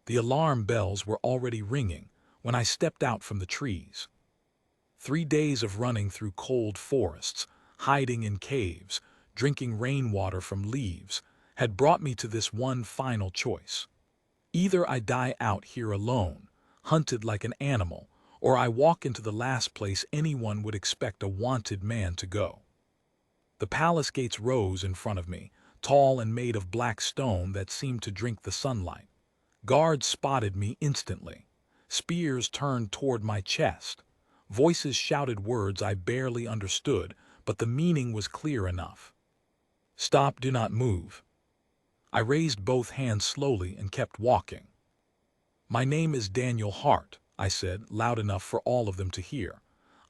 The alarm bells were already ringing when I stepped out from the trees. 3 days of running through cold forests, hiding in caves, drinking rainwater from leaves, had brought me to this one final choice. Either I die out here alone, hunted like an animal, or I walk into the last place anyone would expect a wanted man to go. The palace gates rose in front of me, tall and made of black stone that seemed to drink the sunlight. Guards spotted me instantly. Spears turned toward my chest. Voices shouted words I barely understood, but the meaning was clear enough. Stop, do not move. I raised both hands slowly and kept walking. My name is Daniel Hart, I said, loud enough for all of them to hear.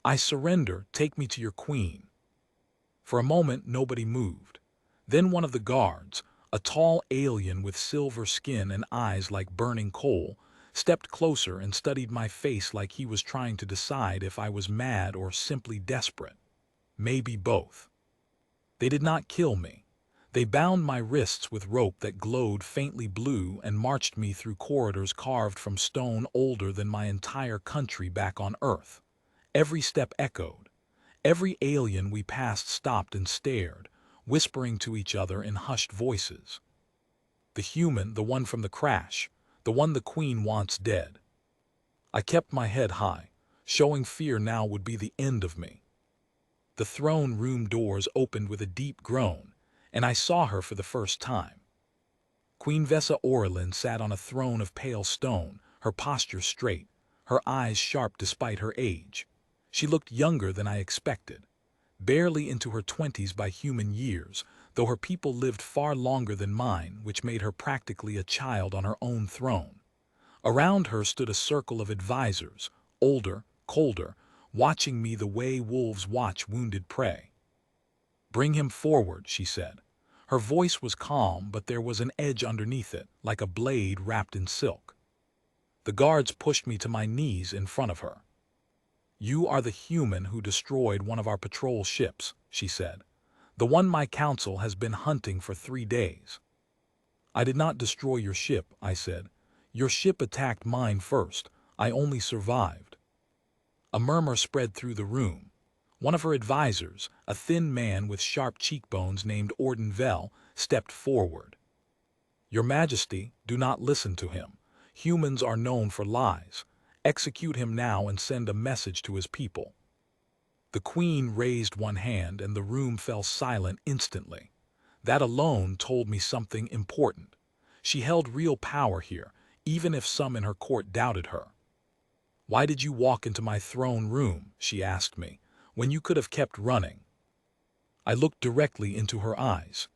I surrender, take me to your queen. For a moment, nobody moved. Then one of the guards, a tall alien with silver skin and eyes like burning coal, stepped closer and studied my face like he was trying to decide if I was mad or simply desperate. Maybe both. They did not kill me. They bound my wrists with rope that glowed faintly blue and marched me through corridors carved from stone older than my entire country back on Earth. Every step echoed. Every alien we passed stopped and stared, whispering to each other in hushed voices. The human, the one from the crash, the one the queen wants dead. I kept my head high. Showing fear now would be the end of me. The throne room doors opened with a deep groan, and I saw her for the first time. Queen Vesa Orlin sat on a throne of pale stone, her posture straight, her eyes sharp despite her age. She looked younger than I expected, barely into her 20s by human years, though her people lived far longer than mine, which made her practically a child on her own throne. Around her stood a circle of advisors, older, colder, watching me the way wolves watch wounded prey. Bring him forward, she said. Her voice was calm, but there was an edge underneath it, like a blade wrapped in silk. The guards pushed me to my knees in front of her. You are the human who destroyed one of our patrol ships, she said. The one my council has been hunting for 3 days. I did not destroy your ship, I said. Your ship attacked mine first. I only survived. A murmur spread through the room. One of her advisors, a thin man with sharp cheekbones named Vell, stepped forward. Your Majesty, do not listen to him. Humans are known for lies. Execute him now and send a message to his people. The queen raised one hand and the room fell silent instantly. That alone told me something important. She held real power here, even if some in her court doubted her. Why did you walk into my throne room, she asked me, when you could have kept running? I looked directly into her eyes.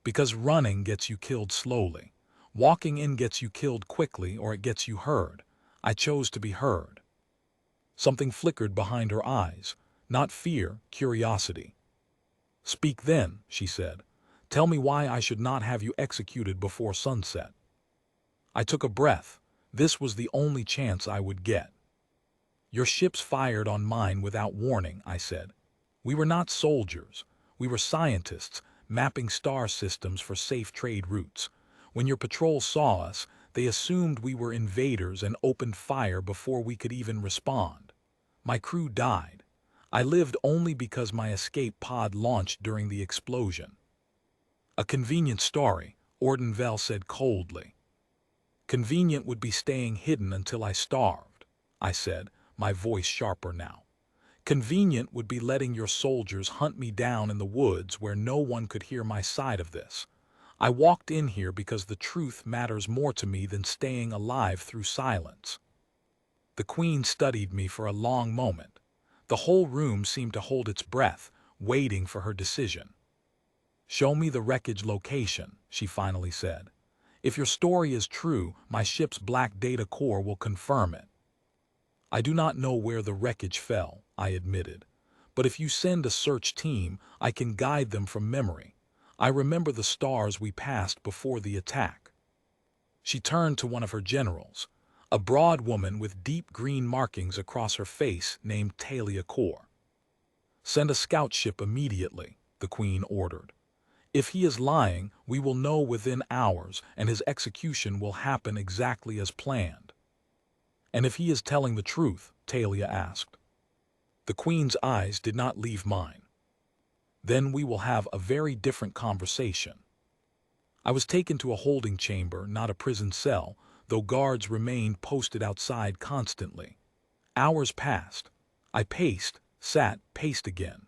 Because running gets you killed slowly. Walking in gets you killed quickly, or it gets you heard. I chose to be heard. Something flickered behind her eyes, not fear, curiosity. Speak then, she said. Tell me why I should not have you executed before sunset. I took a breath. This was the only chance I would get. Your ships fired on mine without warning, I said. We were not soldiers. We were scientists, mapping star systems for safe trade routes. When your patrol saw us, they assumed we were invaders and opened fire before we could even respond. My crew died. I lived only because my escape pod launched during the explosion. A convenient story, Vell said coldly. Convenient would be staying hidden until I starved, I said, my voice sharper now. Convenient would be letting your soldiers hunt me down in the woods where no one could hear my side of this. I walked in here because the truth matters more to me than staying alive through silence. The queen studied me for a long moment. The whole room seemed to hold its breath, waiting for her decision. Show me the wreckage location, she finally said. If your story is true, my ship's black data core will confirm it. I do not know where the wreckage fell, I admitted. But if you send a search team, I can guide them from memory. I remember the stars we passed before the attack. She turned to one of her generals, a broad woman with deep green markings across her face named Talia Kor. Send a scout ship immediately, the queen ordered. If he is lying, we will know within hours, and his execution will happen exactly as planned. And if he is telling the truth? Talia asked. The Queen's eyes did not leave mine. Then we will have a very different conversation. I was taken to a holding chamber, not a prison cell, though guards remained posted outside constantly. Hours passed. I paced, sat, paced again.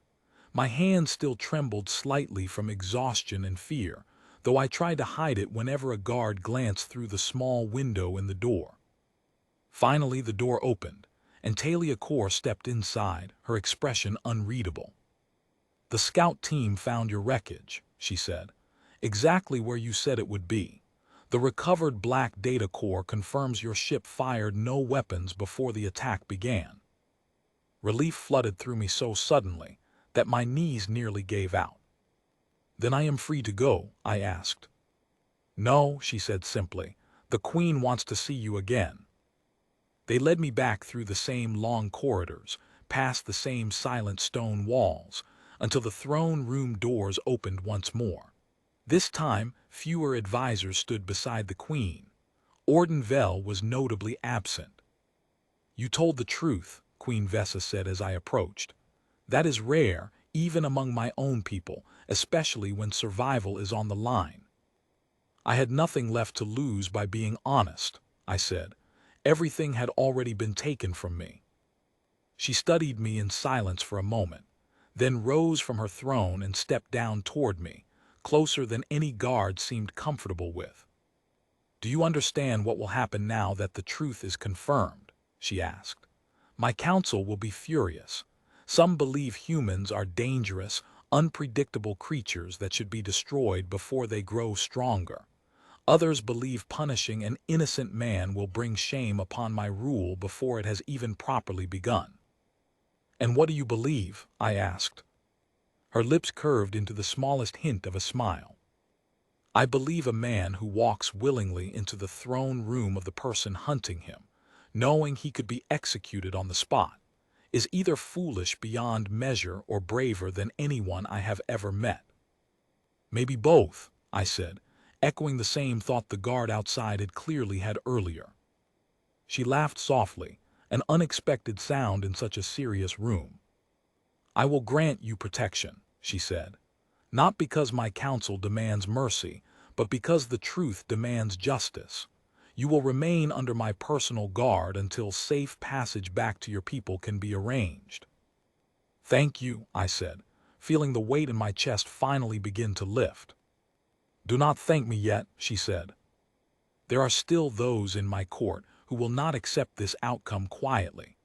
My hands still trembled slightly from exhaustion and fear, though I tried to hide it whenever a guard glanced through the small window in the door. Finally, the door opened, and Talia Kaur stepped inside, her expression unreadable. "The scout team found your wreckage," she said. "Exactly where you said it would be. The recovered black data core confirms your ship fired no weapons before the attack began." Relief flooded through me so suddenly that my knees nearly gave out. "Then I am free to go?" I asked. "No," she said simply. "The Queen wants to see you again." They led me back through the same long corridors, past the same silent stone walls, until the throne room doors opened once more. This time, fewer advisors stood beside the Queen. Orden Vel was notably absent. "You told the truth," Queen Vessa said as I approached. "That is rare, even among my own people, especially when survival is on the line." "I had nothing left to lose by being honest," I said. "Everything had already been taken from me." She studied me in silence for a moment, then rose from her throne and stepped down toward me, closer than any guard seemed comfortable with. "Do you understand what will happen now that the truth is confirmed?" she asked. "My council will be furious. Some believe humans are dangerous, unpredictable creatures that should be destroyed before they grow stronger. Others believe punishing an innocent man will bring shame upon my rule before it has even properly begun." "And what do you believe?" I asked. Her lips curved into the smallest hint of a smile. "I believe a man who walks willingly into the throne room of the person hunting him, knowing he could be executed on the spot, is either foolish beyond measure or braver than anyone I have ever met." "Maybe both," I said, echoing the same thought the guard outside had clearly had earlier. She laughed softly, an unexpected sound in such a serious room. "I will grant you protection," she said, "not because my counsel demands mercy, but because the truth demands justice. You will remain under my personal guard until safe passage back to your people can be arranged." "Thank you," I said, feeling the weight in my chest finally begin to lift. "Do not thank me yet," she said. "There are still those in my court who will not accept this outcome quietly.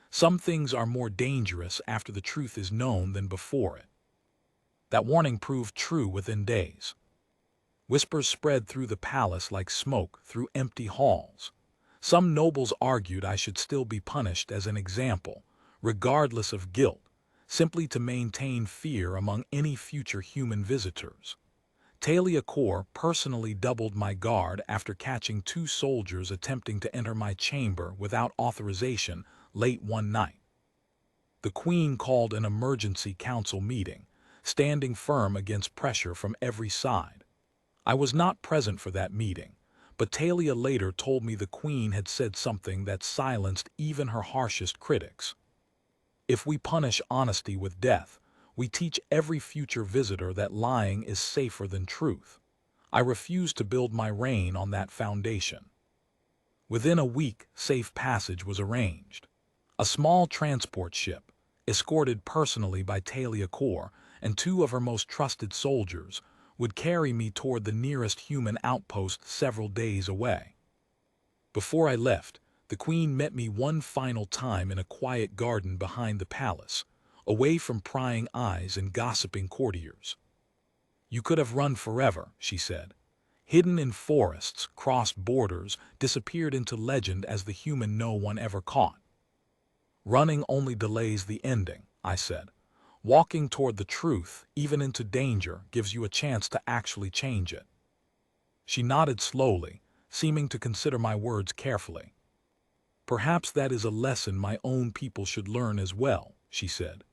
Some things are more dangerous after the truth is known than before it." That warning proved true within days. Whispers spread through the palace like smoke through empty halls. Some nobles argued I should still be punished as an example, regardless of guilt, simply to maintain fear among any future human visitors. Talia Kaur personally doubled my guard after catching 2 soldiers attempting to enter my chamber without authorization late one night. The Queen called an emergency council meeting, standing firm against pressure from every side. I was not present for that meeting, but Talia later told me the Queen had said something that silenced even her harshest critics. "If we punish honesty with death, we teach every future visitor that lying is safer than truth." I refuse to build my reign on that foundation. Within a week, safe passage was arranged. A small transport ship, escorted personally by Talia Kaur and 2 of her most trusted soldiers, would carry me toward the nearest human outpost several days away. Before I left, the Queen met me one final time in a quiet garden behind the palace, away from prying eyes and gossiping courtiers. "You could have run forever," she said. "Hidden in forests, crossed borders, disappeared into legend as the human no one ever caught." "Running only delays the ending," I said. "Walking toward the truth, even into danger, gives you a chance to actually change it." She nodded slowly, seeming to consider my words carefully. "Perhaps that is a lesson my own people should learn as well," she said.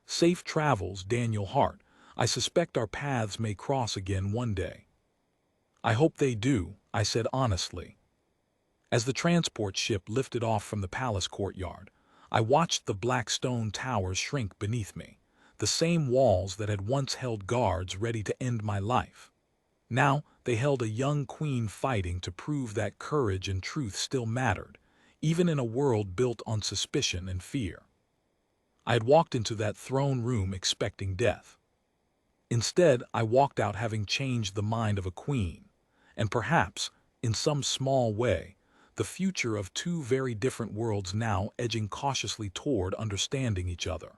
"Safe travels, Daniel Hart. I suspect our paths may cross again one day. I hope they do, I said honestly. As the transport ship lifted off from the palace courtyard, I watched the black stone towers shrink beneath me, the same walls that had once held guards ready to end my life. Now they held a young queen fighting to prove that courage and truth still mattered, even in a world built on suspicion and fear. I had walked into that throne room expecting death. Instead, I walked out having changed the mind of a queen, and perhaps, in some small way, the future of two very different worlds now edging cautiously toward understanding each other.